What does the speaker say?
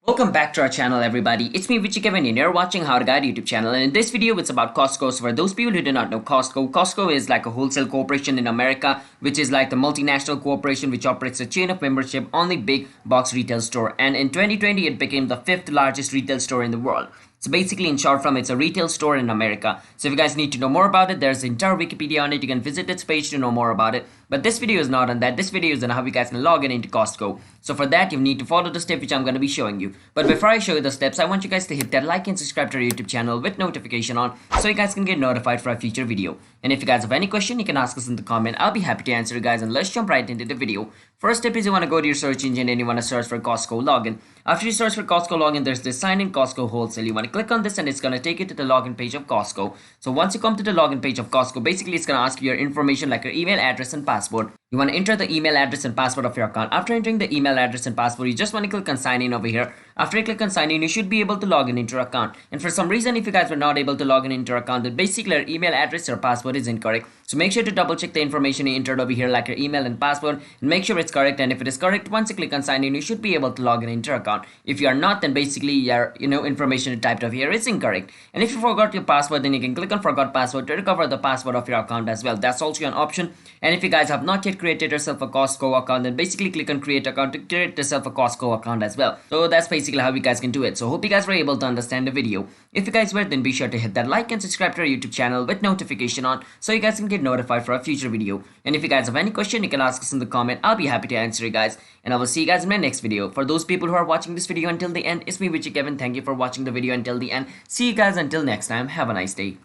Welcome back to our channel, everybody. It's me, Vichy Kevin, and you're watching How to Guide YouTube channel. And in this video, it's about Costco. So for those people who do not know Costco, Costco is like a wholesale corporation in America, which is like the multinational corporation which operates a chain of membership on the big box retail store. And in 2020, it became the fifth largest retail store in the world. So basically, in short form, it's a retail store in America. So if you guys need to know more about it, there's entire Wikipedia on it. You can visit its page to know more about it. But this video is not on that. This video is on how you guys can log in into Costco. So for that, you need to follow the step which I'm going to be showing you. But before I show you the steps, I want you guys to hit that like and subscribe to our YouTube channel with notification on so you guys can get notified for a future video. And if you guys have any question, you can ask us in the comment. I'll be happy to answer you guys, and let's jump right into the video. First step is you want to go to your search engine and you want to search for Costco login. After you search for Costco login, there's this sign in Costco wholesale. You want to click on this and it's going to take you to the login page of Costco. So once you come to the login page of Costco, basically it's going to ask you your information like your email address and password. You want to enter the email address and password of your account. After entering the email address and password, you just want to click on sign in over here. After you click on sign in, you should be able to log in into your account. And for some reason, if you guys were not able to log in into your account, then basically your email address or password is incorrect. So make sure to double check the information you entered over here, like your email and password, and make sure it's correct. And if it is correct, once you click on sign in, you should be able to log in into your account. If you are not, then basically your information you typed over here is incorrect. And if you forgot your password, then you can click on forgot password to recover the password of your account as well. That's also an option. And if you guys have not yet created yourself a Costco account, then basically click on create account to create yourself a Costco account as well. So that's basically how you guys can do it. So hope you guys were able to understand the video. If you guys were, then be sure to hit that like and subscribe to our YouTube channel with notification on so you guys can get notified for a future video. And if you guys have any question, you can ask us in the comment. I'll be happy to answer you guys. And I will see you guys in my next video. For those people who are watching this video until the end, it's me, Vichy Kevin. Thank you for watching the video until the end. See you guys until next time. Have a nice day.